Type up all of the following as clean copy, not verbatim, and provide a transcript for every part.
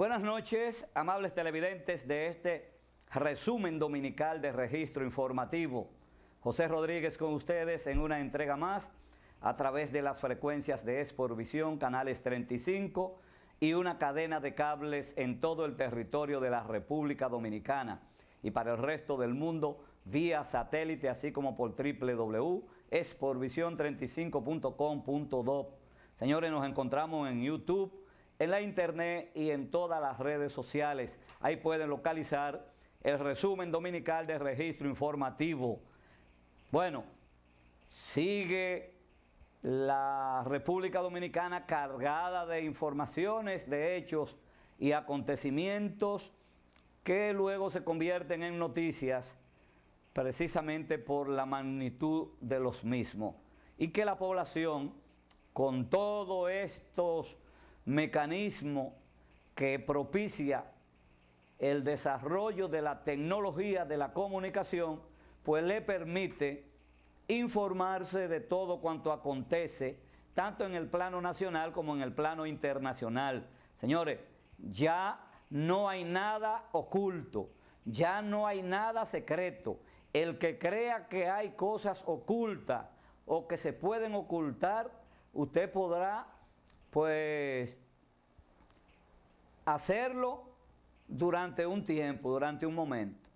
Buenas noches, amables televidentes de este resumen dominical de Registro Informativo. José Rodríguez con ustedes en una entrega más a través de las frecuencias de Exporvisión, canales 35 y una cadena de cables en todo el territorio de la República Dominicana y para el resto del mundo vía satélite, así como por www.exporvision35.com.do. Señores, nos encontramos en YouTube, en la internet y en todas las redes sociales. Ahí pueden localizar el resumen dominical de Registro Informativo. Bueno, sigue la República Dominicana cargada de informaciones, de hechos y acontecimientos que luego se convierten en noticias precisamente por la magnitud de los mismos. Y que la población, con todos estos mecanismos que propicia el desarrollo de la tecnología de la comunicación, pues le permite informarse de todo cuanto acontece, tanto en el plano nacional como en el plano internacional. Señores, ya no hay nada oculto, ya no hay nada secreto. El que crea que hay cosas ocultas o que se pueden ocultar, usted podrá, pues, hacerlo durante un tiempo, durante un momento.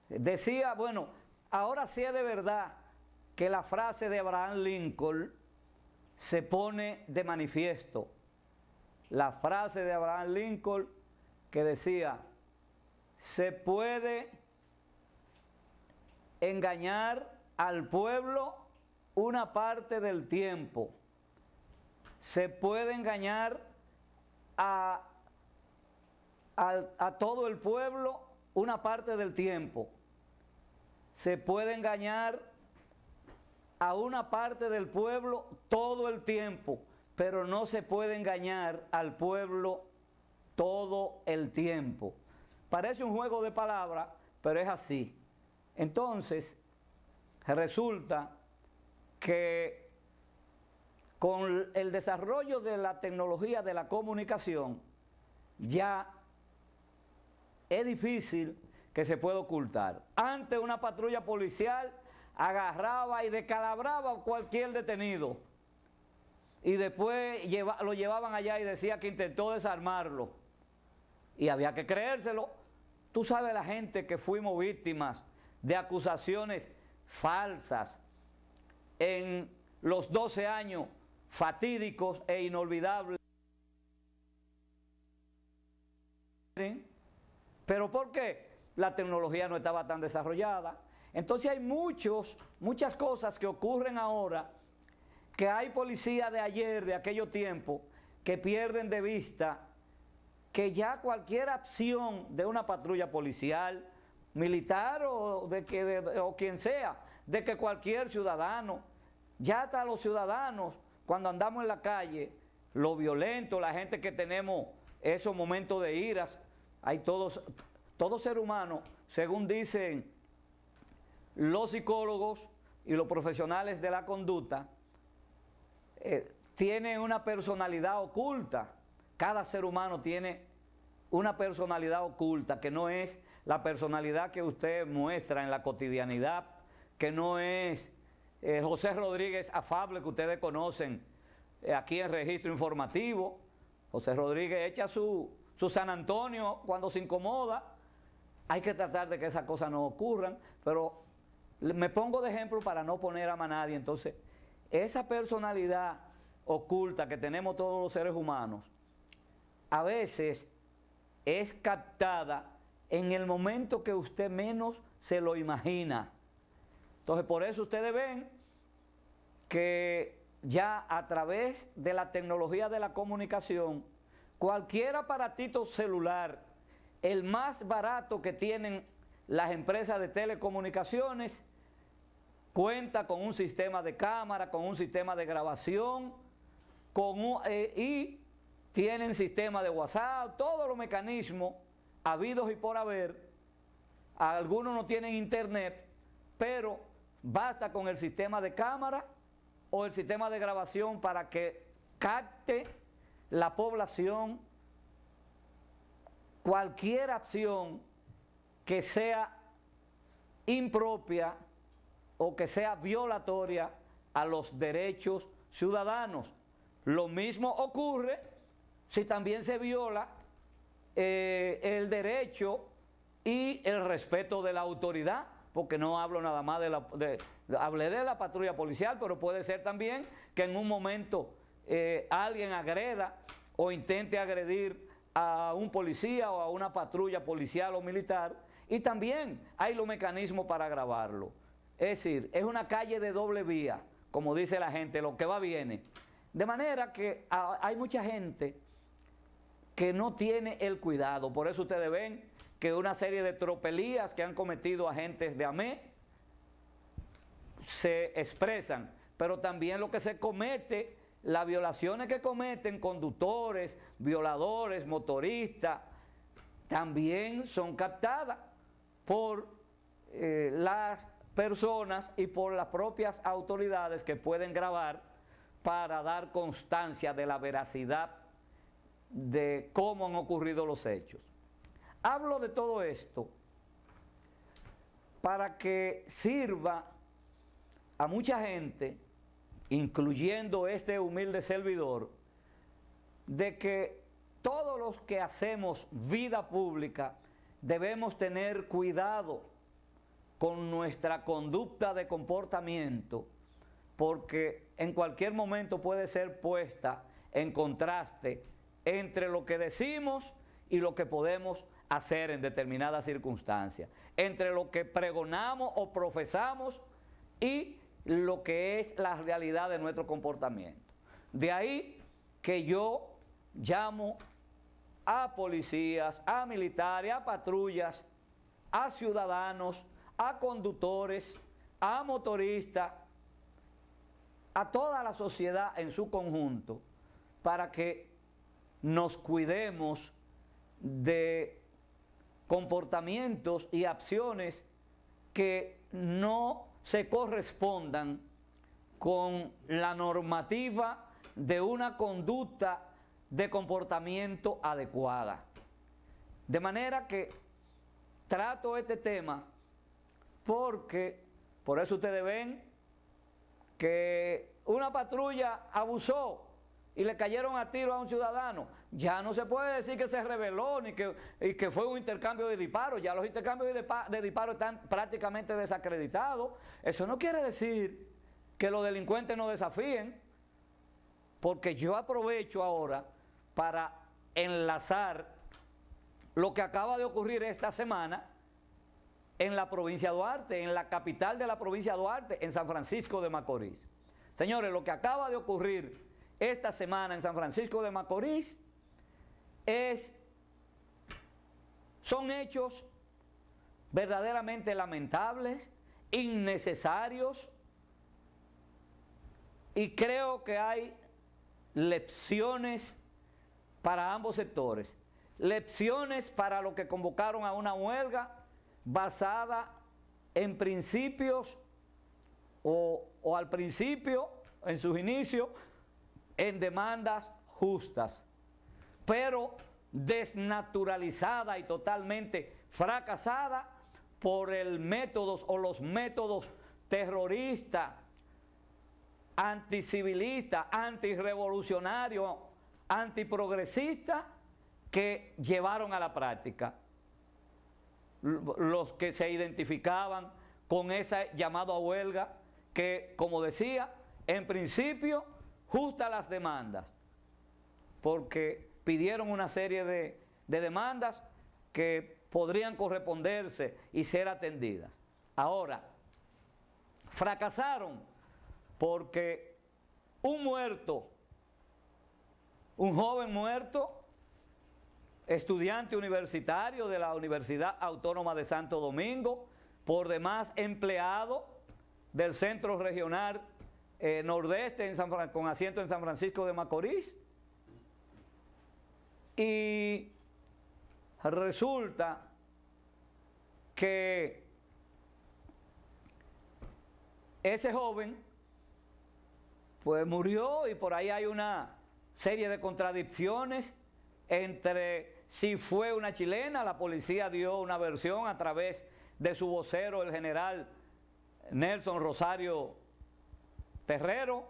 Decía, bueno, ahora sí es de verdad que la frase de Abraham Lincoln se pone de manifiesto. La frase de Abraham Lincoln que decía, se puede engañar al pueblo una parte del tiempo, se puede engañar a todo el pueblo una parte del tiempo, se puede engañar a una parte del pueblo todo el tiempo, pero no se puede engañar al pueblo todo el tiempo. Parece un juego de palabras, pero es así. Entonces, resulta que con el desarrollo de la tecnología de la comunicación, ya es difícil que se pueda ocultar. Antes una patrulla policial agarraba y descalabraba a cualquier detenido y después lo llevaban allá y decía que intentó desarmarlo y había que creérselo. Tú sabes la gente que fuimos víctimas de acusaciones falsas en los 12 años fatídicos e inolvidables. ¿Pero por qué? La tecnología no estaba tan desarrollada. Entonces hay muchas cosas que ocurren ahora, que hay policías de ayer, de aquellos tiempos, que pierden de vista que ya cualquier acción de una patrulla policial, militar o quien sea, de que cualquier ciudadano, ya hasta los ciudadanos, cuando andamos en la calle, lo violento, la gente que tenemos esos momentos de iras, hay todo ser humano, según dicen los psicólogos y los profesionales de la conducta, tiene una personalidad oculta. Cada ser humano tiene una personalidad oculta, que no es la personalidad que usted muestra en la cotidianidad, que no es José Rodríguez afable que ustedes conocen aquí en Registro Informativo. José Rodríguez echa su San Antonio cuando se incomoda. Hay que tratar de que esas cosas no ocurran, pero me pongo de ejemplo para no poner a nadie. Entonces, esa personalidad oculta que tenemos todos los seres humanos, a veces es captada en el momento que usted menos se lo imagina. Entonces, por eso ustedes ven que ya a través de la tecnología de la comunicación, cualquier aparatito celular, el más barato que tienen las empresas de telecomunicaciones, cuenta con un sistema de cámara, con un sistema de grabación, y tienen sistema de WhatsApp, todos los mecanismos habidos y por haber. Algunos no tienen internet, pero basta con el sistema de cámara o el sistema de grabación para que capte la población cualquier acción que sea impropia o que sea violatoria a los derechos ciudadanos. Lo mismo ocurre si también se viola el derecho y el respeto de la autoridad, porque no hablo nada más hablé de la patrulla policial, pero puede ser también que en un momento alguien agreda o intente agredir a un policía o a una patrulla policial o militar, y también hay los mecanismos para agravarlo. Es decir, es una calle de doble vía, como dice la gente, lo que va viene. De manera que hay mucha gente que no tiene el cuidado. Por eso ustedes ven que una serie de tropelías que han cometido agentes de AME se expresan, pero también lo que se comete, las violaciones que cometen conductores, violadores, motoristas, también son captadas por las personas y por las propias autoridades que pueden grabar para dar constancia de la veracidad de cómo han ocurrido los hechos. Hablo de todo esto para que sirva a mucha gente, incluyendo este humilde servidor, de que todos los que hacemos vida pública debemos tener cuidado con nuestra conducta de comportamiento, porque en cualquier momento puede ser puesta en contraste entre lo que decimos y lo que podemos hacer en determinadas circunstancias, entre lo que pregonamos o profesamos y lo que es la realidad de nuestro comportamiento. De ahí que yo llamo a policías, a militares, a patrullas, a ciudadanos, a conductores, a motoristas, a toda la sociedad en su conjunto, para que nos cuidemos de comportamientos y acciones que no se correspondan con la normativa de una conducta de comportamiento adecuada. De manera que trato este tema porque, por eso ustedes ven que una patrulla abusó y le cayeron a tiro a un ciudadano. Ya no se puede decir que se rebeló ni que fue un intercambio de disparos. Ya los intercambios de disparos están prácticamente desacreditados. Eso no quiere decir que los delincuentes no desafíen, porque yo aprovecho ahora para enlazar lo que acaba de ocurrir esta semana en la provincia de Duarte, en la capital de la provincia de Duarte, en San Francisco de Macorís. Señores, lo que acaba de ocurrir esta semana en San Francisco de Macorís son hechos verdaderamente lamentables, innecesarios, y creo que hay lecciones para ambos sectores. Lecciones para los que convocaron a una huelga basada en principios o al principio, en sus inicios, en demandas justas, pero desnaturalizada y totalmente fracasada por los métodos terroristas, anticivilistas, antirrevolucionarios, antiprogresistas que llevaron a la práctica los que se identificaban con ese llamado a huelga que, como decía, en principio justa las demandas, porque pidieron una serie de demandas que podrían corresponderse y ser atendidas. Ahora, fracasaron porque un joven muerto, estudiante universitario de la Universidad Autónoma de Santo Domingo, por demás empleado del Centro Regional Nordeste con asiento en San Francisco de Macorís, y resulta que ese joven pues murió, y por ahí hay una serie de contradicciones entre si fue una chilena. La policía dio una versión a través de su vocero, el general Nelson Rosario Terrero,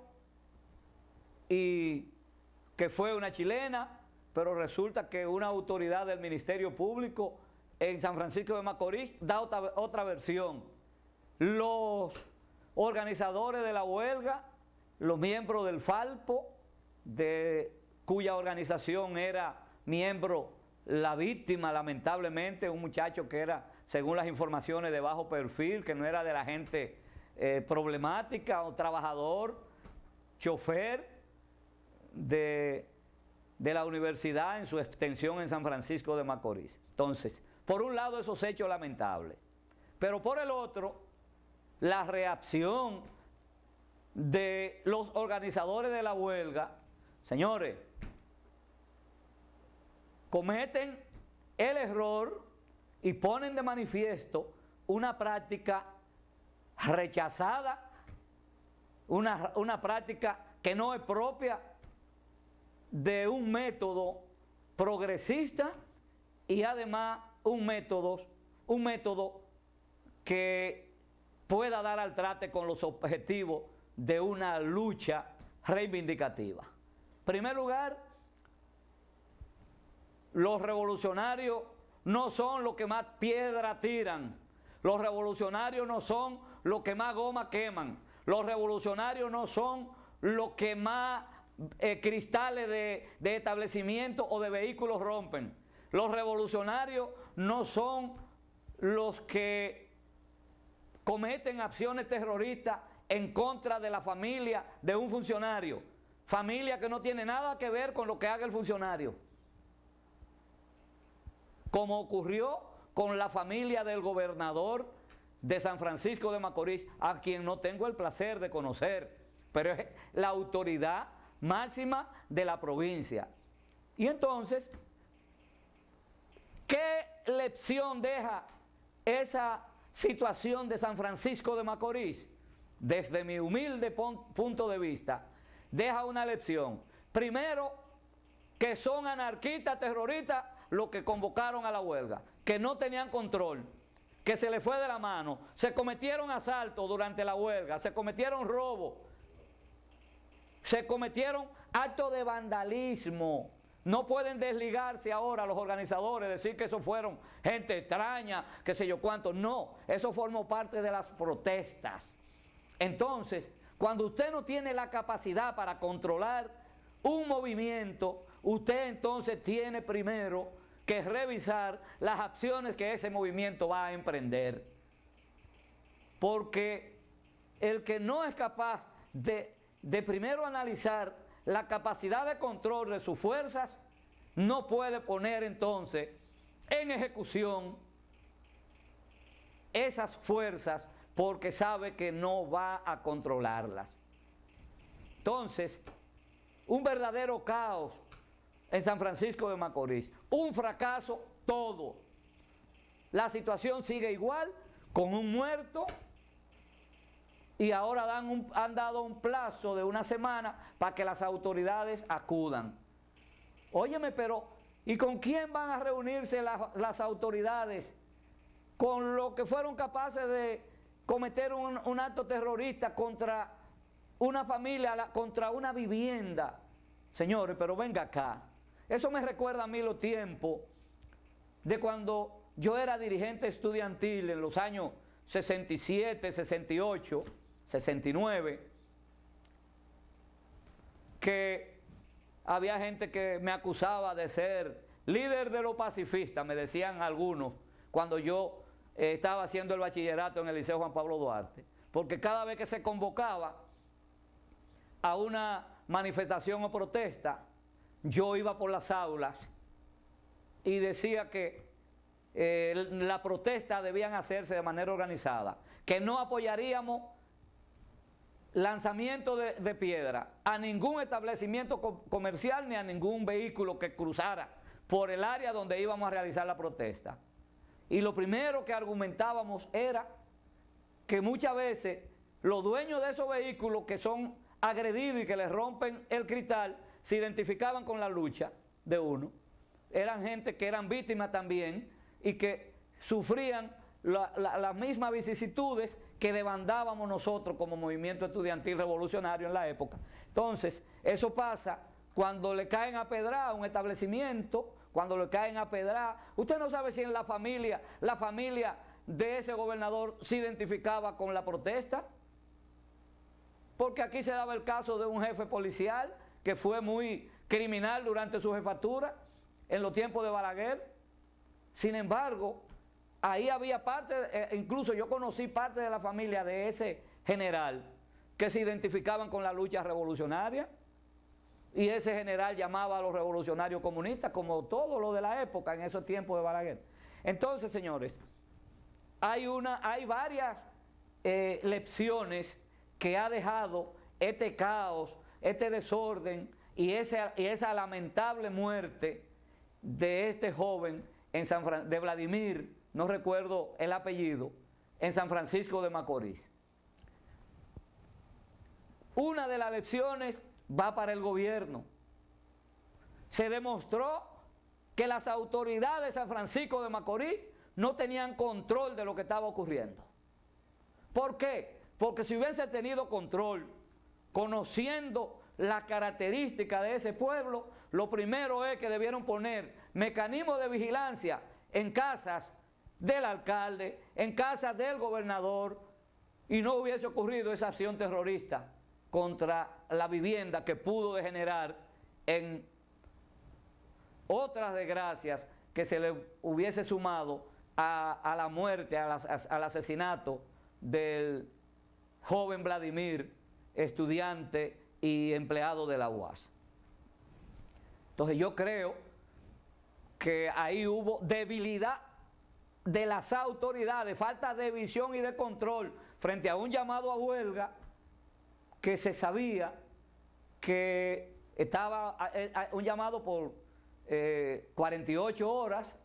y que fue una chilena, pero resulta que una autoridad del Ministerio Público en San Francisco de Macorís da otra versión. Los organizadores de la huelga, los miembros del Falpo, cuya organización era miembro la víctima, lamentablemente, un muchacho que era, según las informaciones, de bajo perfil, que no era de la gente problemática, o trabajador, chofer de la universidad en su extensión en San Francisco de Macorís. Entonces, por un lado, esos hechos lamentables, pero por el otro, la reacción de los organizadores de la huelga. Señores, cometen el error y ponen de manifiesto una práctica rechazada, una práctica que no es propia de un método progresista y además un método que pueda dar al trate con los objetivos de una lucha reivindicativa. En primer lugar, los revolucionarios no son los que más piedra tiran, los revolucionarios no son los que más goma queman, los revolucionarios no son los que más cristales de establecimientos o de vehículos rompen, los revolucionarios no son los que cometen acciones terroristas en contra de la familia de un funcionario, familia que no tiene nada que ver con lo que haga el funcionario, como ocurrió con la familia del gobernador de San Francisco de Macorís, a quien no tengo el placer de conocer, pero es la autoridad máxima de la provincia. Y entonces, ¿qué lección deja esa situación de San Francisco de Macorís? Desde mi humilde punto de vista, deja una lección. Primero, que son anarquistas, terroristas, los que convocaron a la huelga, que no tenían control, que se les fue de la mano, se cometieron asaltos durante la huelga, se cometieron robos, se cometieron actos de vandalismo. No pueden desligarse ahora los organizadores, decir que eso fueron gente extraña, qué sé yo cuánto. No, eso formó parte de las protestas. Entonces, cuando usted no tiene la capacidad para controlar un movimiento, usted entonces tiene primero que revisar las acciones que ese movimiento va a emprender. Porque el que no es capaz de primero analizar la capacidad de control de sus fuerzas, no puede poner entonces en ejecución esas fuerzas, porque sabe que no va a controlarlas. Entonces, un verdadero caos en San Francisco de Macorís, un fracaso todo. La situación sigue igual, con un muerto, y ahora han dado un plazo de una semana para que las autoridades acudan. Óyeme, pero ¿y con quién van a reunirse las autoridades? Con los que fueron capaces de cometer un acto terrorista contra una familia, contra una vivienda. Señores, pero venga acá. Eso me recuerda a mí los tiempos de cuando yo era dirigente estudiantil en los años 67, 68, 69, que había gente que me acusaba de ser líder de los pacifistas, me decían algunos, cuando yo estaba haciendo el bachillerato en el Liceo Juan Pablo Duarte, porque cada vez que se convocaba a una manifestación o protesta, yo iba por las aulas y decía que las protestas debían hacerse de manera organizada, que no apoyaríamos lanzamiento de piedra a ningún establecimiento comercial ni a ningún vehículo que cruzara por el área donde íbamos a realizar la protesta. Y lo primero que argumentábamos era que muchas veces los dueños de esos vehículos que son agredidos y que les rompen el cristal se identificaban con la lucha de uno. eran gente que eran víctimas también y que sufrían las mismas vicisitudes que demandábamos nosotros como movimiento estudiantil revolucionario en la época. Entonces, eso pasa cuando le caen a pedrar a un establecimiento, cuando le caen a pedrar. Usted no sabe si en la familia de ese gobernador se identificaba con la protesta, porque aquí se daba el caso de un jefe policial que fue muy criminal durante su jefatura en los tiempos de Balaguer. Sin embargo, ahí había incluso yo conocí parte de la familia de ese general que se identificaban con la lucha revolucionaria, y ese general llamaba a los revolucionarios comunistas, como todo lo de la época en esos tiempos de Balaguer. Entonces, señores, hay varias lecciones que ha dejado este caos, este desorden y esa lamentable muerte de este joven de Vladimir, no recuerdo el apellido, en San Francisco de Macorís. Una de las lecciones va para el gobierno. Se demostró que las autoridades de San Francisco de Macorís no tenían control de lo que estaba ocurriendo. ¿Por qué? Porque si hubiese tenido control, conociendo la característica de ese pueblo, lo primero es que debieron poner mecanismos de vigilancia en casas del alcalde, en casas del gobernador, y no hubiese ocurrido esa acción terrorista contra la vivienda que pudo degenerar en otras desgracias que se le hubiese sumado a la muerte, al asesinato del joven Vladimir, estudiante y empleado de la UAS. Entonces yo creo que ahí hubo debilidad de las autoridades, falta de visión y de control frente a un llamado a huelga que se sabía que estaba un llamado por 48 horas,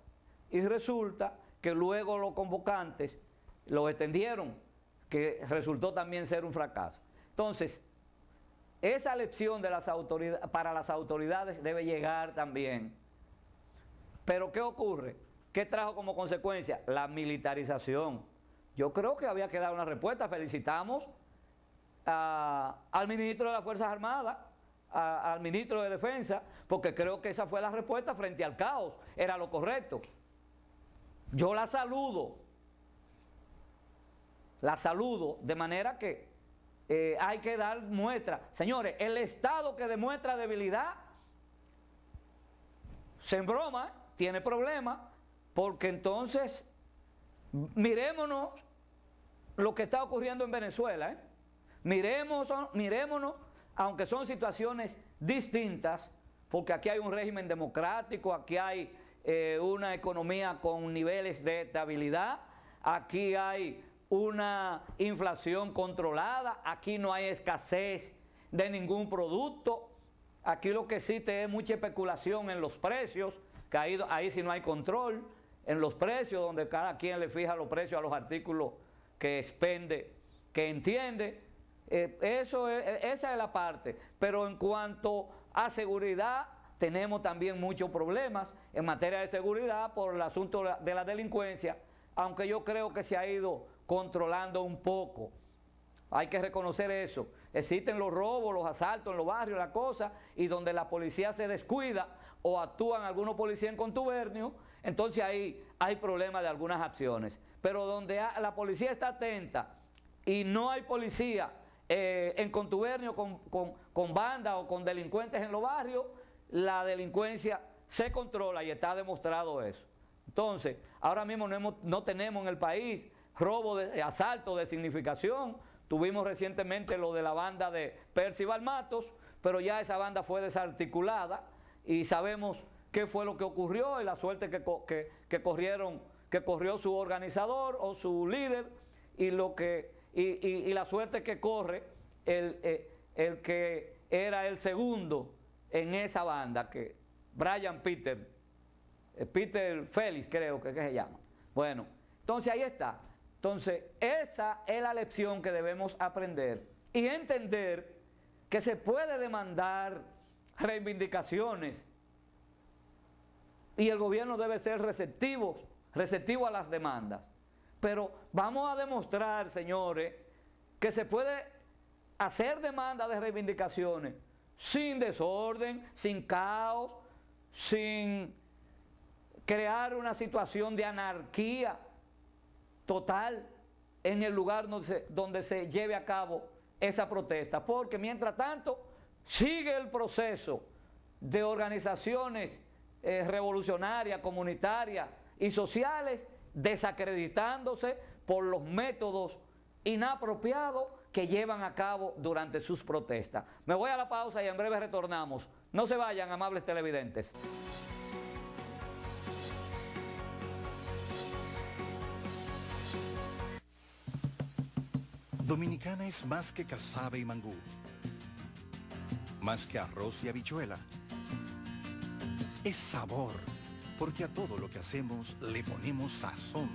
y resulta que luego los convocantes lo extendieron, que resultó también ser un fracaso. Entonces, esa lección de para las autoridades debe llegar también. Pero ¿qué ocurre? ¿Qué trajo como consecuencia? La militarización. Yo creo que había que dar una respuesta. Felicitamos al ministro de las Fuerzas Armadas, al ministro de Defensa, porque creo que esa fue la respuesta frente al caos. Era lo correcto. Yo la saludo de manera que hay que dar muestra. Señores, el Estado que demuestra debilidad, se embroma, tiene problemas, porque entonces mirémonos lo que está ocurriendo en Venezuela, mirémonos, aunque son situaciones distintas, porque aquí hay un régimen democrático, aquí hay una economía con niveles de estabilidad, aquí hay una inflación controlada, aquí no hay escasez de ningún producto, aquí lo que existe es mucha especulación en los precios, que ahí sí no hay control, en los precios, donde cada quien le fija los precios a los artículos que expende, que entiende. Esa es la parte. Pero en cuanto a seguridad, tenemos también muchos problemas en materia de seguridad por el asunto de la delincuencia, aunque yo creo que se ha ido controlando un poco. Hay que reconocer eso. Existen los robos, los asaltos en los barrios, la cosa, y donde la policía se descuida o actúan algunos policías en contubernio, entonces ahí hay problemas de algunas acciones. Pero donde la policía está atenta y no hay policía en contubernio con bandas o con delincuentes en los barrios, la delincuencia se controla y está demostrado eso. Entonces, ahora mismo no tenemos en el país robo, asalto de significación. Tuvimos recientemente lo de la banda de Percival Matos, pero ya esa banda fue desarticulada y sabemos qué fue lo que ocurrió y la suerte que corrió su organizador o su líder y la suerte que corre el que era el segundo en esa banda, que Brian Peter Félix creo que se llama. Bueno, entonces ahí está. Entonces esa es la lección que debemos aprender y entender que se puede demandar reivindicaciones y el gobierno debe ser receptivo a las demandas. Pero vamos a demostrar, señores, que se puede hacer demanda de reivindicaciones sin desorden, sin caos, sin crear una situación de anarquía total en el lugar donde se lleve a cabo esa protesta, porque mientras tanto sigue el proceso de organizaciones revolucionarias, comunitarias y sociales desacreditándose por los métodos inapropiados que llevan a cabo durante sus protestas. Me voy a la pausa y en breve retornamos. No se vayan, amables televidentes. Dominicana es más que casabe y mangú, más que arroz y habichuela. Es sabor, porque a todo lo que hacemos le ponemos sazón.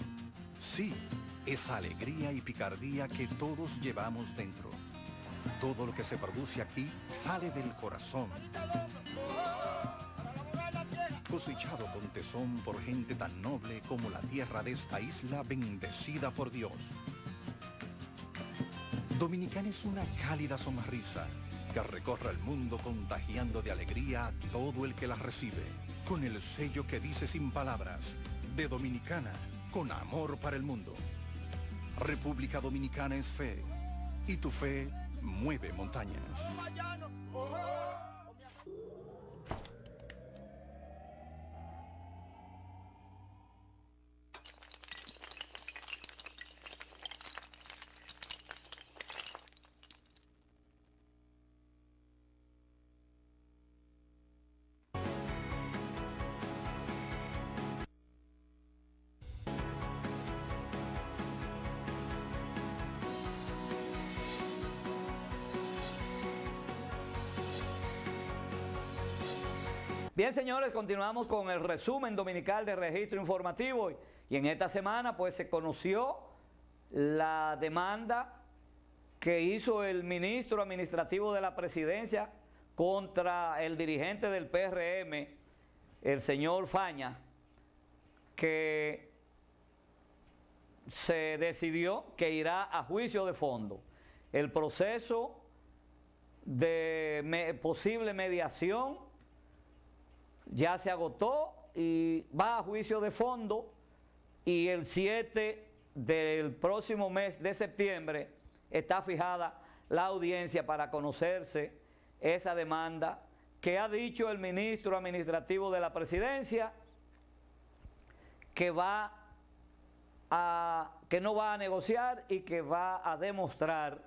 Sí, esa alegría y picardía que todos llevamos dentro. Todo lo que se produce aquí sale del corazón. Cosechado con tesón por gente tan noble como la tierra de esta isla bendecida por Dios. Dominicana es una cálida sonrisa que recorre el mundo contagiando de alegría a todo el que la recibe, con el sello que dice sin palabras, de Dominicana, con amor para el mundo. República Dominicana es fe, y tu fe mueve montañas. Bien, señores, continuamos con el resumen dominical de registro informativo y en esta semana pues se conoció la demanda que hizo el ministro administrativo de la presidencia contra el dirigente del PRM, el señor Faña, que se decidió que irá a juicio de fondo. El proceso de posible mediación ya se agotó y va a juicio de fondo, y el 7 del próximo mes de septiembre está fijada la audiencia para conocerse esa demanda que ha dicho el ministro administrativo de la presidencia que no va a negociar y que va a demostrar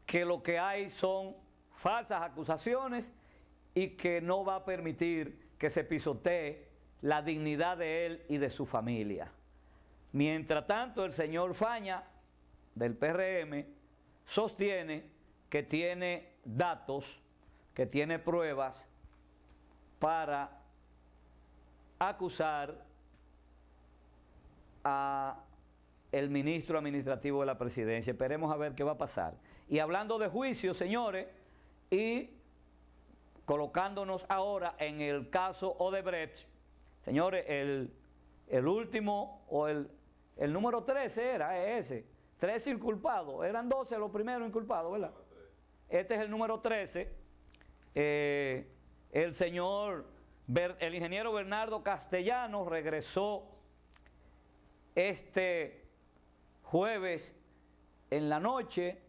que lo que hay son falsas acusaciones y que no va a permitir que se pisotee la dignidad de él y de su familia. Mientras tanto, el señor Faña, del PRM, sostiene que tiene datos, que tiene pruebas para acusar a el ministro administrativo de la presidencia. Esperemos a ver qué va a pasar. Y hablando de juicio, señores, y colocándonos ahora en el caso Odebrecht, señores, el último, o el número 13 era ese, 13 inculpados, eran 12 los primeros inculpados, ¿verdad? Este es el número 13, el ingeniero Bernardo Castellanos regresó este jueves en la noche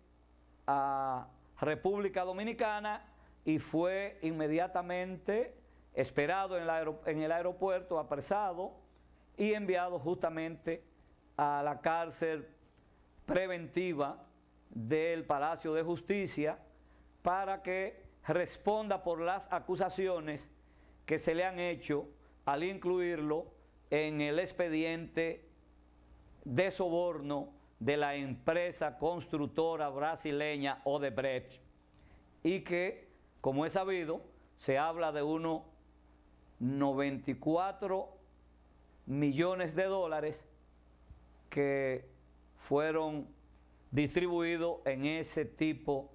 a República Dominicana y fue inmediatamente esperado en el aeropuerto, apresado y enviado justamente a la cárcel preventiva del Palacio de Justicia para que responda por las acusaciones que se le han hecho al incluirlo en el expediente de soborno de la empresa constructora brasileña Odebrecht, y que, como es sabido, se habla de unos 94 millones de dólares que fueron distribuidos en ese tipo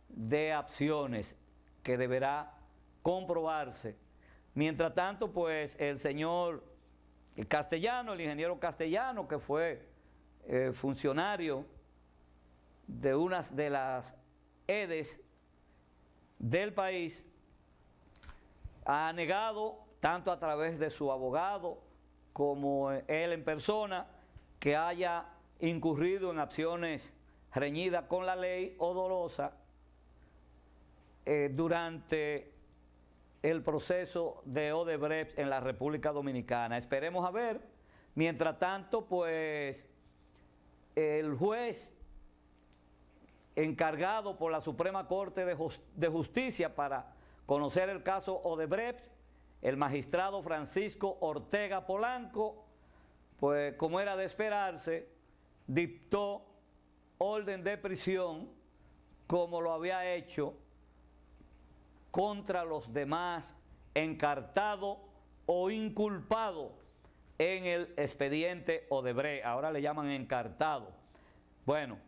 de acciones, que deberá comprobarse Mientras tanto, pues el señor Castellano, el ingeniero Castellano, que fue funcionario de una de las EDES del país, ha negado, tanto a través de su abogado como él en persona, que haya incurrido en acciones reñidas con la ley o dolosas durante el proceso de Odebrecht en la República Dominicana. Esperemos a ver. Mientras tanto, pues el juez encargado por la Suprema Corte de Justicia para conocer el caso Odebrecht, el magistrado Francisco Ortega Polanco, pues como era de esperarse, dictó orden de prisión como lo había hecho contra los demás encartados o inculpados en el expediente Odebrecht. Ahora le llaman encartado. Bueno,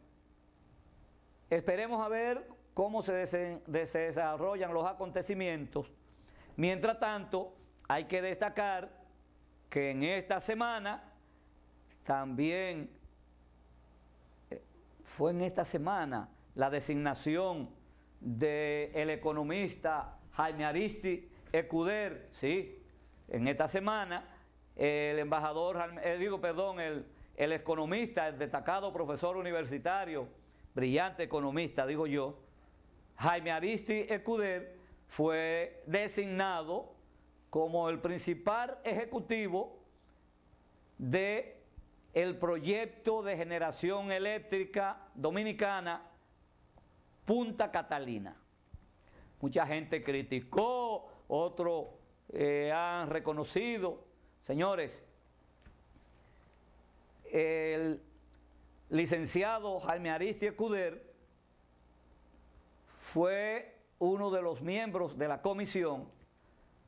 esperemos a ver cómo se desarrollan los acontecimientos. Mientras tanto, hay que destacar que en esta semana también fue en esta semana la designación del economista Jaime Aristi Escuder, sí, en esta semana el embajador, el economista, el destacado profesor universitario, brillante economista, digo yo, Jaime Aristi Escuder, fue designado como el principal ejecutivo de el proyecto de generación eléctrica dominicana Punta Catalina. Mucha gente criticó, otros han reconocido. Señores, el licenciado Jaime Aristi Escuder fue uno de los miembros de la comisión,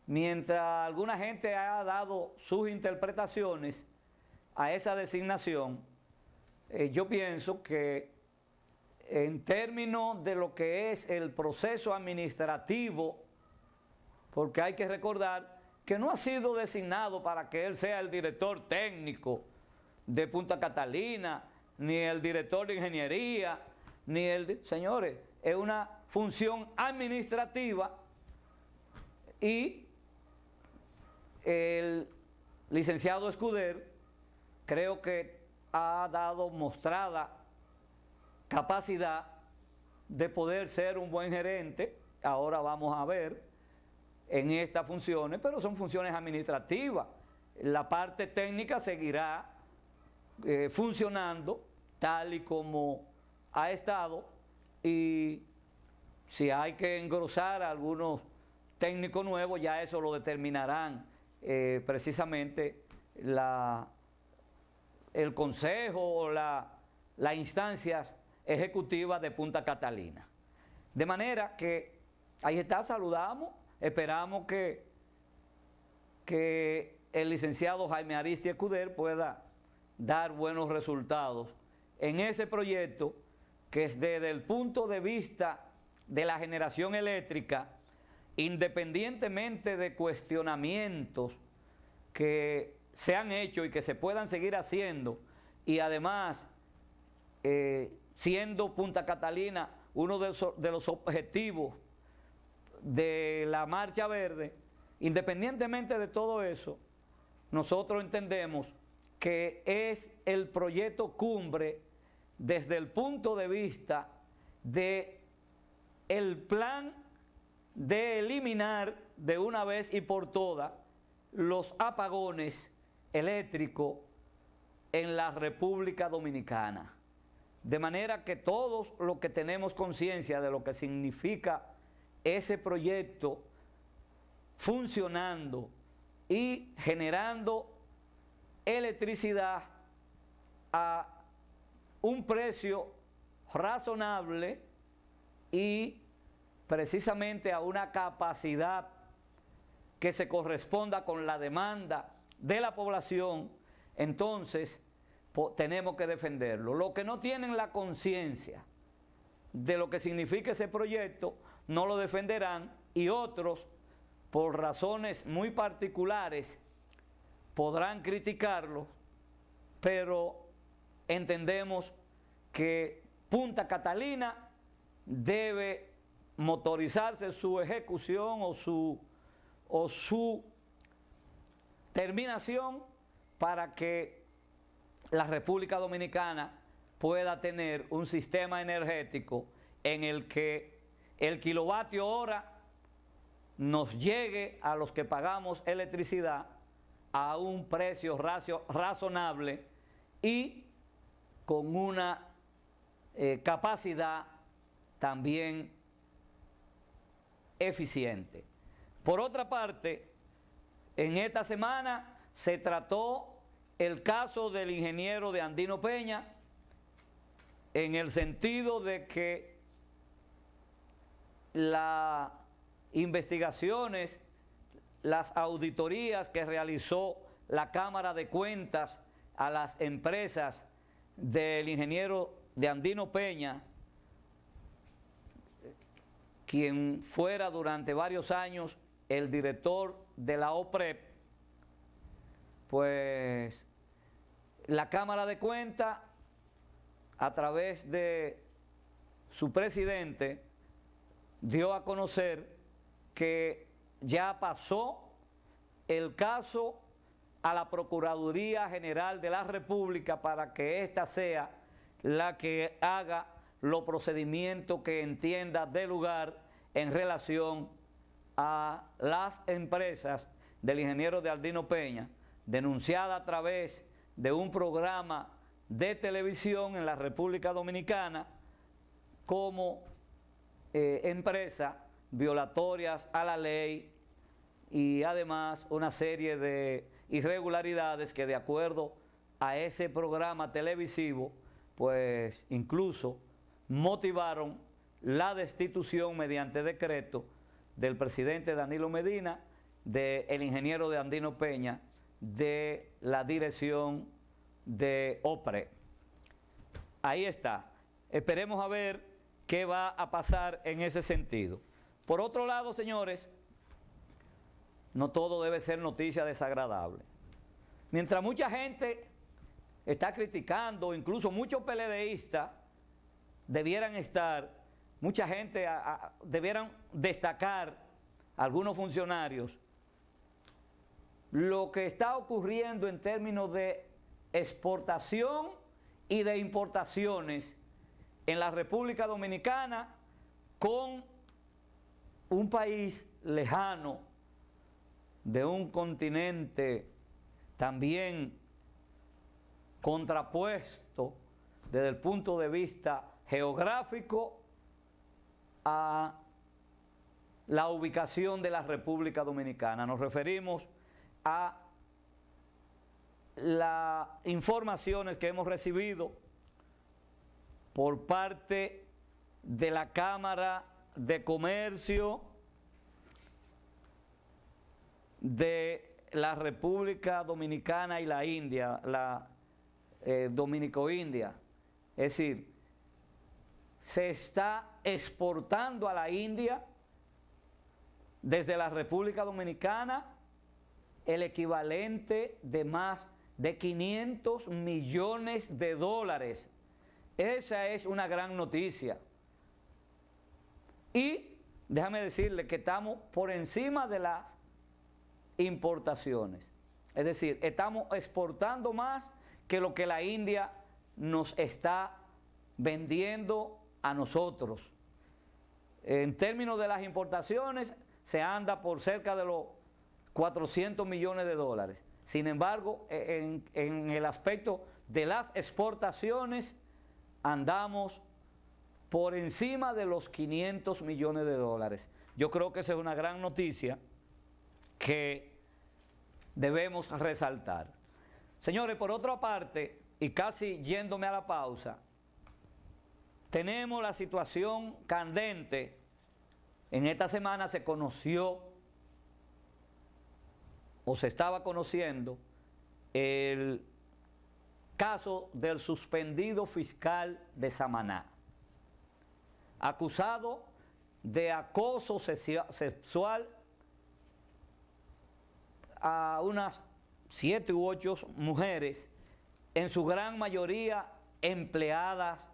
mientras alguna gente ha dado sus interpretaciones a esa designación. Yo pienso que en términos de lo que es el proceso administrativo, porque hay que recordar que no ha sido designado para que él sea el director técnico de Punta Catalina, ni el director de ingeniería, ni señores, es una función administrativa, y el licenciado Escuder creo que ha dado mostrada capacidad de poder ser un buen gerente. Ahora vamos a ver en estas funciones, pero son funciones administrativas. La parte técnica seguirá funcionando tal y como ha estado, y si hay que engrosar a algunos técnicos nuevos, ya eso lo determinarán precisamente el consejo o las instancias ejecutivas de Punta Catalina. De manera que ahí está, saludamos, esperamos que el licenciado Jaime Aristi Escuder pueda dar buenos resultados en ese proyecto, que es desde el punto de vista de la generación eléctrica, independientemente de cuestionamientos que se han hecho y que se puedan seguir haciendo, y además siendo Punta Catalina uno de los objetivos de la Marcha Verde, independientemente de todo eso, nosotros entendemos que es el proyecto cumbre desde el punto de vista de el plan de eliminar de una vez y por todas los apagones eléctricos en la República Dominicana. De manera que todos los que tenemos conciencia de lo que significa ese proyecto funcionando y generando electricidad a un precio razonable y precisamente a una capacidad que se corresponda con la demanda de la población, entonces tenemos que defenderlo. Los que no tienen la conciencia de lo que significa ese proyecto no lo defenderán, y otros por razones muy particulares, podrán criticarlo, pero entendemos que Punta Catalina debe motorizarse su ejecución o su terminación para que la República Dominicana pueda tener un sistema energético en el que el kilovatio hora nos llegue a los que pagamos electricidad a un precio razonable y con una capacidad también eficiente. Por otra parte, en esta semana se trató el caso del ingeniero de Andino Peña, en el sentido de que las investigaciones, las auditorías que realizó la Cámara de Cuentas a las empresas del ingeniero de Andino Peña, quien fuera durante varios años el director de la OPREP, pues la Cámara de Cuentas, a través de su presidente, dio a conocer que ya pasó el caso a la Procuraduría General de la República para que ésta sea la que haga los procedimientos que entienda de lugar en relación a las empresas del ingeniero de Andino Peña, denunciada a través de un programa de televisión en la República Dominicana como empresas violatorias a la ley y además una serie de irregularidades que de acuerdo a ese programa televisivo pues incluso motivaron la destitución mediante decreto del presidente Danilo Medina, del ingeniero de Andino Peña, de la dirección de OPRE. Ahí está. Esperemos a ver qué va a pasar en ese sentido. Por otro lado, señores, no todo debe ser noticia desagradable. Mientras mucha gente está criticando, incluso muchos PLDistas debieran estar, mucha gente debieran destacar, algunos funcionarios, lo que está ocurriendo en términos de exportación y de importaciones en la República Dominicana con un país lejano de un continente también contrapuesto desde el punto de vista geográfico a la ubicación de la República Dominicana. Nos referimos a las informaciones que hemos recibido por parte de la Cámara de Comercio de la República Dominicana y la India, la Dominico-India. Es decir, se está exportando a la India desde la República Dominicana el equivalente de más de 500 millones de dólares. Esa es una gran noticia. Y déjame decirle que estamos por encima de las importaciones. Es decir, estamos exportando más que lo que la India nos está vendiendo a nosotros. En términos de las importaciones, se anda por cerca de los 400 millones de dólares. Sin embargo, en el aspecto de las exportaciones, andamos por encima de los 500 millones de dólares. Yo creo que esa es una gran noticia que debemos resaltar. Señores, por otra parte, y casi yéndome a la pausa, tenemos la situación candente. En esta semana se conoció, o se estaba conociendo, el caso del suspendido fiscal de Samaná, acusado de acoso sexual a unas 7 u 8 mujeres, en su gran mayoría empleadas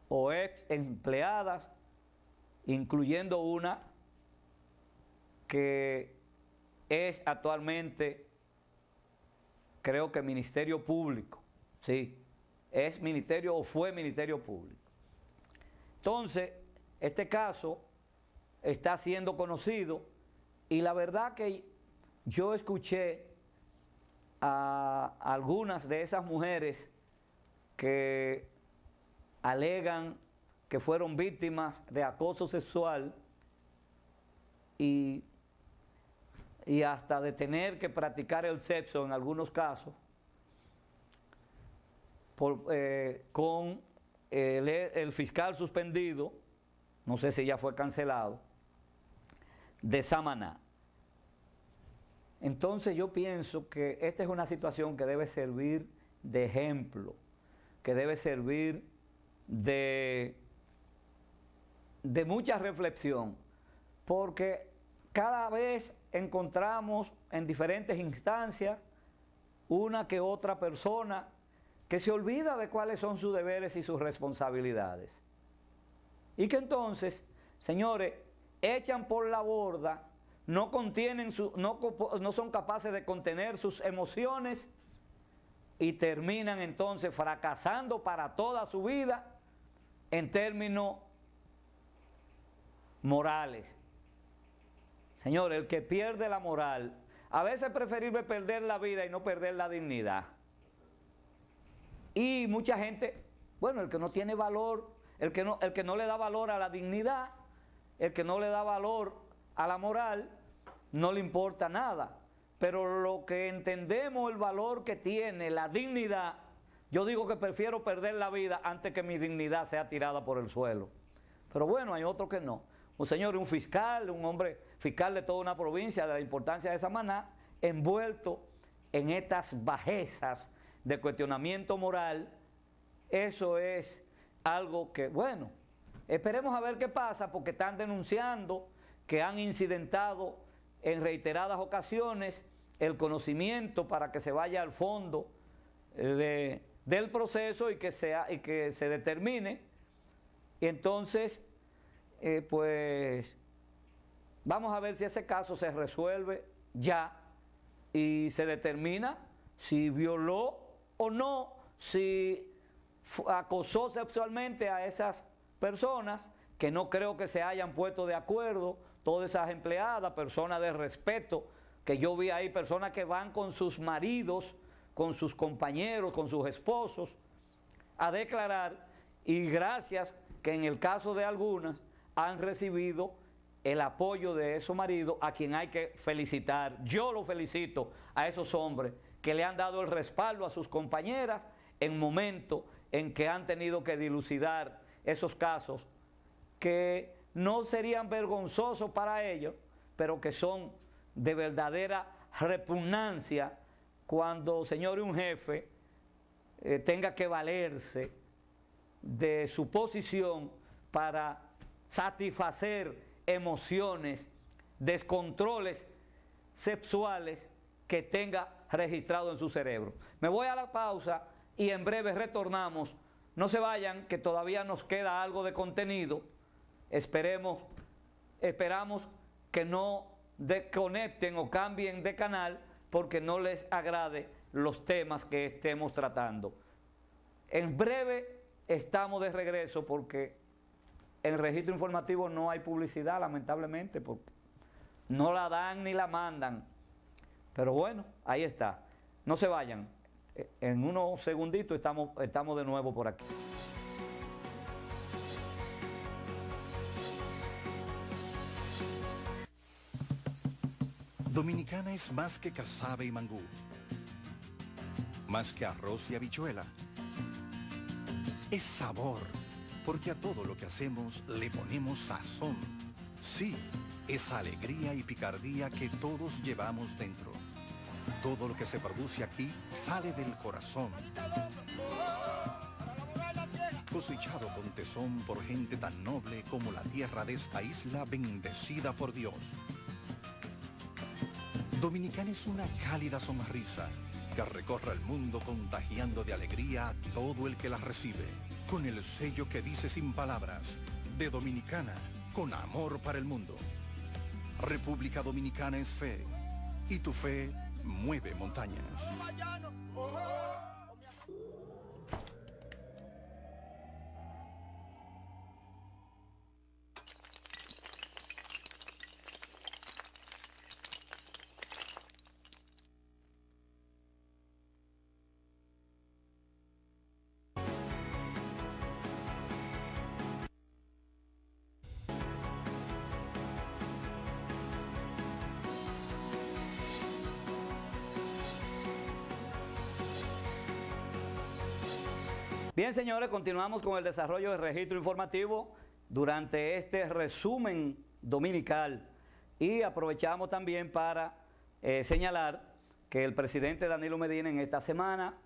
o ex empleadas, incluyendo una que es actualmente, creo que Ministerio Público, sí, es ministerio o fue Ministerio Público. Entonces, este caso está siendo conocido y la verdad que yo escuché a algunas de esas mujeres que alegan que fueron víctimas de acoso sexual y hasta de tener que practicar el sexo en algunos casos con el fiscal suspendido, no sé si ya fue cancelado, de Samaná. Entonces yo pienso que esta es una situación que debe servir de ejemplo, que debe servir de mucha reflexión, porque cada vez encontramos en diferentes instancias una que otra persona que se olvida de cuáles son sus deberes y sus responsabilidades. Y que entonces, señores, echan por la borda, no son capaces de contener sus emociones y terminan entonces fracasando para toda su vida en términos morales. Señores, el que pierde la moral, a veces es preferible perder la vida y no perder la dignidad. Y mucha gente, bueno, el que no tiene valor, el que no le da valor a la dignidad, el que no le da valor a la moral, no le importa nada. Pero lo que entendemos el valor que tiene la dignidad, yo digo que prefiero perder la vida antes que mi dignidad sea tirada por el suelo. Pero bueno, hay otros que no. Un señor, un fiscal, un hombre fiscal de toda una provincia, de la importancia de Samaná, envuelto en estas bajezas de cuestionamiento moral, eso es algo que, bueno, esperemos a ver qué pasa, porque están denunciando que han incidentado en reiteradas ocasiones el conocimiento para que se vaya al fondo del proceso y que se determine. Y entonces, pues, vamos a ver si ese caso se resuelve ya y se determina si violó o no, si acosó sexualmente a esas personas, que no creo que se hayan puesto de acuerdo, todas esas empleadas, personas de respeto, que yo vi ahí, personas que van con sus maridos, con sus compañeros, con sus esposos, a declarar, y gracias que en el caso de algunas han recibido el apoyo de esos maridos, a quien hay que felicitar. Yo lo felicito a esos hombres que le han dado el respaldo a sus compañeras en momentos en que han tenido que dilucidar esos casos que no serían vergonzosos para ellos, pero que son de verdadera repugnancia cuando, señor, un jefe tenga que valerse de su posición para satisfacer emociones, descontroles sexuales que tenga registrado en su cerebro. Me voy a la pausa y en breve retornamos. No se vayan, que todavía nos queda algo de contenido. Esperamos que no desconecten o cambien de canal porque no les agrade los temas que estemos tratando. En breve estamos de regreso, porque en el registro informativo no hay publicidad, lamentablemente, porque no la dan ni la mandan. Pero bueno, ahí está. No se vayan. En unos segunditos estamos de nuevo por aquí. Dominicana es más que casabe y mangú, más que arroz y habichuela. Es sabor, porque a todo lo que hacemos le ponemos sazón. Sí, esa alegría y picardía que todos llevamos dentro. Todo lo que se produce aquí sale del corazón. Cosechado con tesón por gente tan noble como la tierra de esta isla bendecida por Dios. Dominicana es una cálida sonrisa que recorre el mundo contagiando de alegría a todo el que la recibe, con el sello que dice sin palabras, de Dominicana, con amor para el mundo. República Dominicana es fe, y tu fe mueve montañas. Bien, señores, continuamos con el desarrollo del registro informativo durante este resumen dominical y aprovechamos también para señalar que el presidente Danilo Medina en esta semana,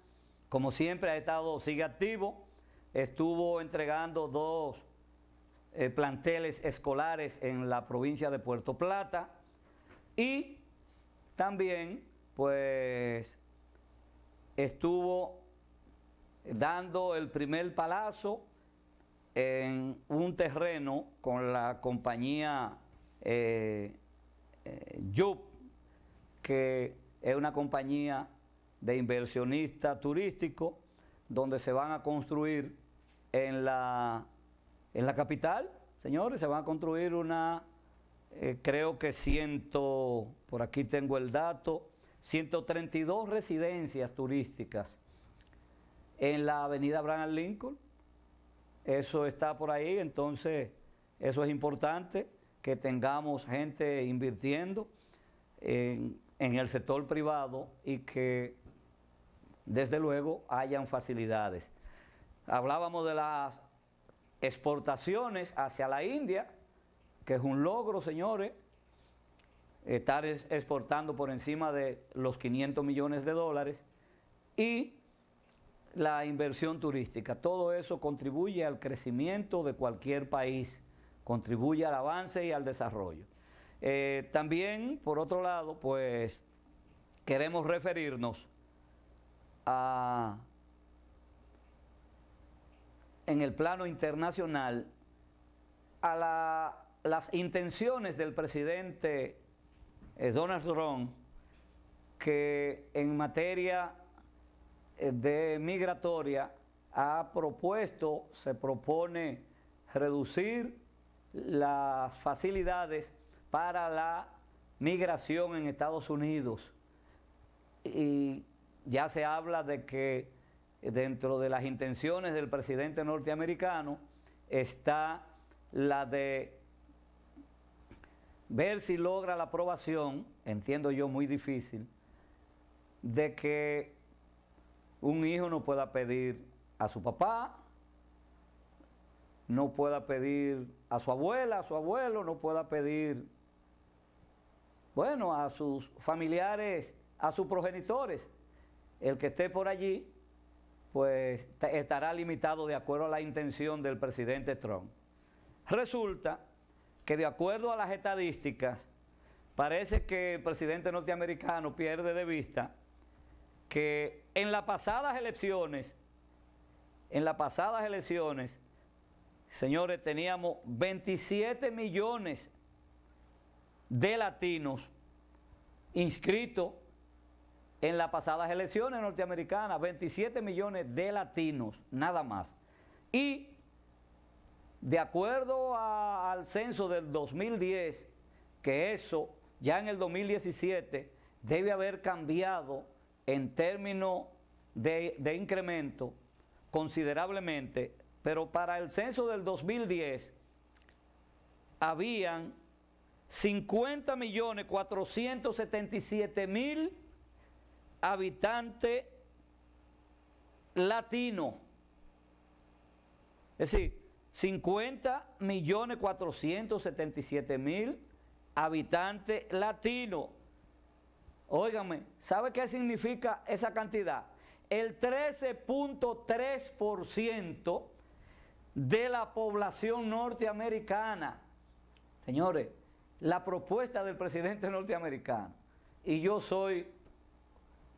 como siempre, sigue activo, estuvo entregando 2 planteles escolares en la provincia de Puerto Plata y también pues estuvo dando el primer palazo en un terreno con la compañía Yup, que es una compañía de inversionista turístico, donde se van a construir en la capital, señores, se van a construir creo que por aquí tengo el dato, 132 residencias turísticas en la avenida Abraham Lincoln. Eso está por ahí, entonces eso es importante, que tengamos gente invirtiendo en el sector privado y que desde luego hayan facilidades. Hablábamos de las exportaciones hacia la India, que es un logro, señores, estar exportando por encima de los 500 millones de dólares, y la inversión turística. Todo eso contribuye al crecimiento de cualquier país, contribuye al avance y al desarrollo. También, por otro lado, pues queremos referirnos en el plano internacional a las intenciones del presidente Donald Trump, que en materia de migratoria se propone reducir las facilidades para la migración en Estados Unidos, y ya se habla de que dentro de las intenciones del presidente norteamericano está la de ver si logra la aprobación, entiendo yo muy difícil, de que un hijo no pueda pedir a su papá, no pueda pedir a su abuela, a su abuelo, no pueda pedir, bueno, a sus familiares, a sus progenitores. El que esté por allí, pues estará limitado de acuerdo a la intención del presidente Trump. Resulta que de acuerdo a las estadísticas, parece que el presidente norteamericano pierde de vista que en las pasadas elecciones, señores, teníamos 27 millones de latinos inscritos en las pasadas elecciones norteamericanas, 27 millones de latinos, nada más. Y de acuerdo al censo del 2010, que eso ya en el 2017 debe haber cambiado en términos de incremento considerablemente, pero para el censo del 2010 habían 50.477.000 habitantes latinos. Es decir, 50.477.000 habitantes latinos. Óigame, ¿sabe qué significa esa cantidad? El 13.3% de la población norteamericana. Señores, la propuesta del presidente norteamericano y yo soy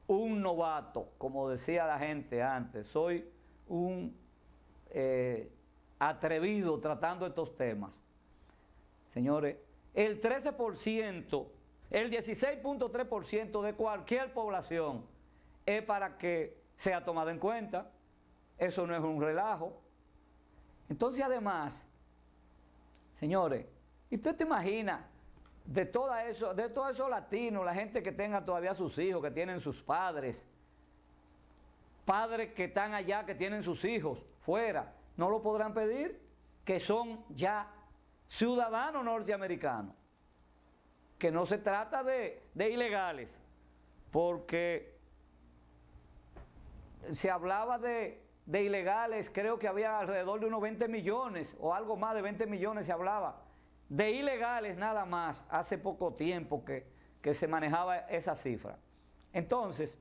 un novato, como decía la gente antes, soy un atrevido tratando estos temas. Señores, el 13%, el 16.3% de cualquier población es para que sea tomado en cuenta. Eso no es un relajo. Entonces, además, señores, ¿y usted te imagina de todos esos latinos, la gente que tenga todavía sus hijos, que tienen sus padres que están allá, que tienen sus hijos fuera, no lo podrán pedir, que son ya ciudadanos norteamericanos? Que no se trata de ilegales, porque se hablaba de ilegales, creo que había alrededor de unos 20 millones o algo más de 20 millones se hablaba de ilegales nada más, hace poco tiempo que se manejaba esa cifra. Entonces,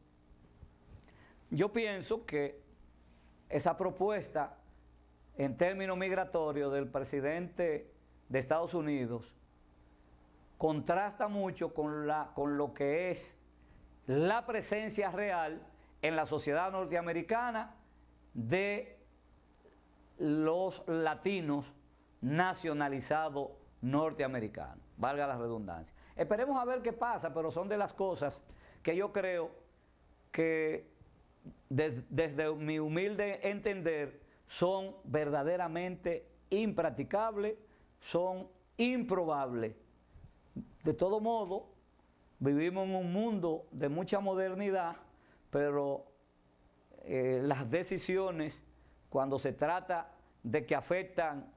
yo pienso que esa propuesta en términos migratorios del presidente de Estados Unidos contrasta mucho con lo que es la presencia real en la sociedad norteamericana de los latinos nacionalizados norteamericanos, valga la redundancia. Esperemos a ver qué pasa, pero son de las cosas que yo creo que desde mi humilde entender son verdaderamente impracticables, son improbables. De todo modo, vivimos en un mundo de mucha modernidad, pero las decisiones, cuando se trata de que afectan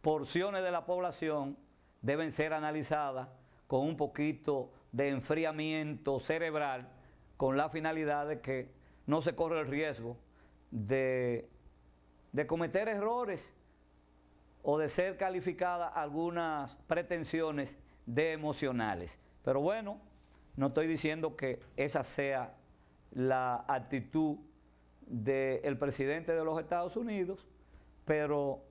porciones de la población, deben ser analizadas con un poquito de enfriamiento cerebral, con la finalidad de que no se corre el riesgo de cometer errores o de ser calificadas algunas pretensiones de emocionales. Pero bueno, no estoy diciendo que esa sea la actitud del presidente de los Estados Unidos, pero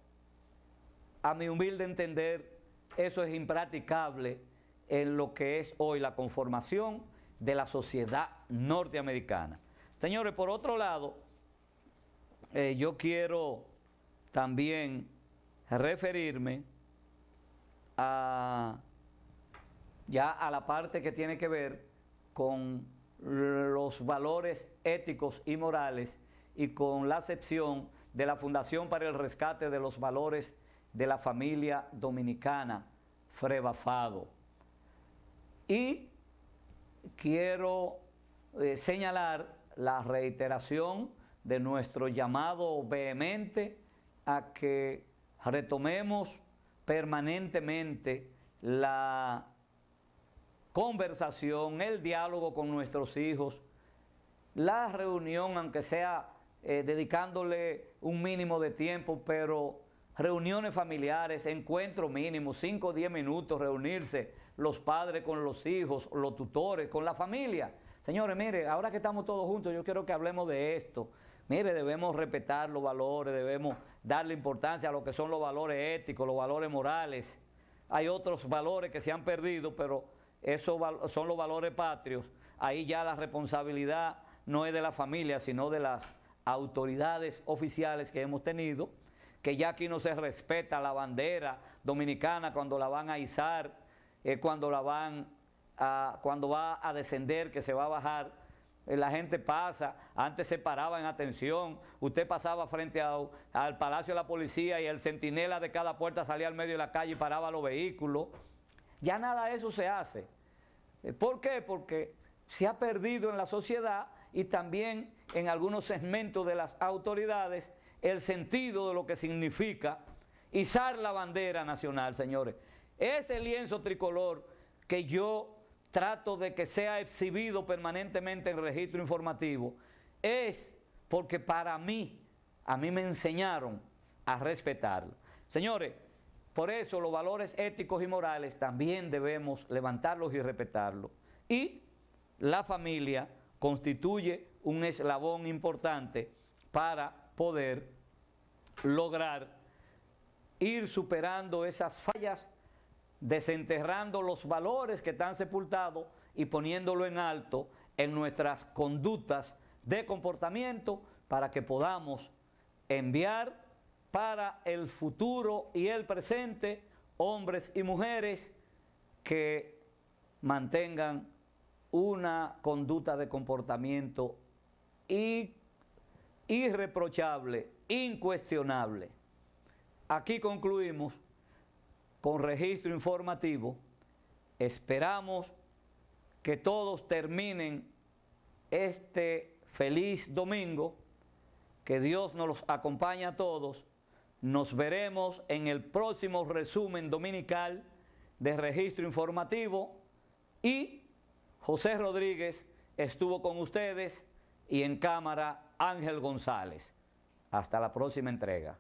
a mi humilde entender, eso es impracticable en lo que es hoy la conformación de la sociedad norteamericana. Señores, por otro lado, yo quiero también referirme ya a la parte que tiene que ver con los valores éticos y morales y con la acepción de la Fundación para el Rescate de los Valores de la Familia Dominicana, FREVAFADO. Y quiero señalar la reiteración de nuestro llamado vehemente a que retomemos permanentemente la conversación, el diálogo con nuestros hijos, la reunión, aunque sea dedicándole un mínimo de tiempo, pero reuniones familiares, encuentros mínimos, 5 o 10 minutos, reunirse los padres con los hijos, los tutores, con la familia. Señores, mire, ahora que estamos todos juntos, yo quiero que hablemos de esto. Mire, debemos respetar los valores, debemos darle importancia a lo que son los valores éticos, los valores morales. Hay otros valores que se han perdido, pero esos son los valores patrios. Ahí ya la responsabilidad no es de la familia, sino de las autoridades oficiales que hemos tenido, que ya aquí no se respeta la bandera dominicana cuando la van a izar, cuando va a descender, que se va a bajar. La gente pasa, antes se paraba en atención, usted pasaba frente al Palacio de la Policía y el centinela de cada puerta salía al medio de la calle y paraba los vehículos. Ya nada de eso se hace. ¿Por qué? Porque se ha perdido en la sociedad y también en algunos segmentos de las autoridades el sentido de lo que significa izar la bandera nacional, señores. Ese lienzo tricolor que yo trato de que sea exhibido permanentemente en registro informativo, es porque a mí me enseñaron a respetarlo. Señores, por eso los valores éticos y morales también debemos levantarlos y respetarlos. Y la familia constituye un eslabón importante para poder lograr ir superando esas fallas, desenterrando los valores que están sepultados y poniéndolo en alto en nuestras conductas de comportamiento para que podamos enviar para el futuro y el presente hombres y mujeres que mantengan una conducta de comportamiento irreprochable, incuestionable. Aquí concluimos con registro informativo. Esperamos que todos terminen este feliz domingo, que Dios nos los acompañe a todos. Nos veremos en el próximo resumen dominical de registro informativo y José Rodríguez estuvo con ustedes y en cámara Ángel González. Hasta la próxima entrega.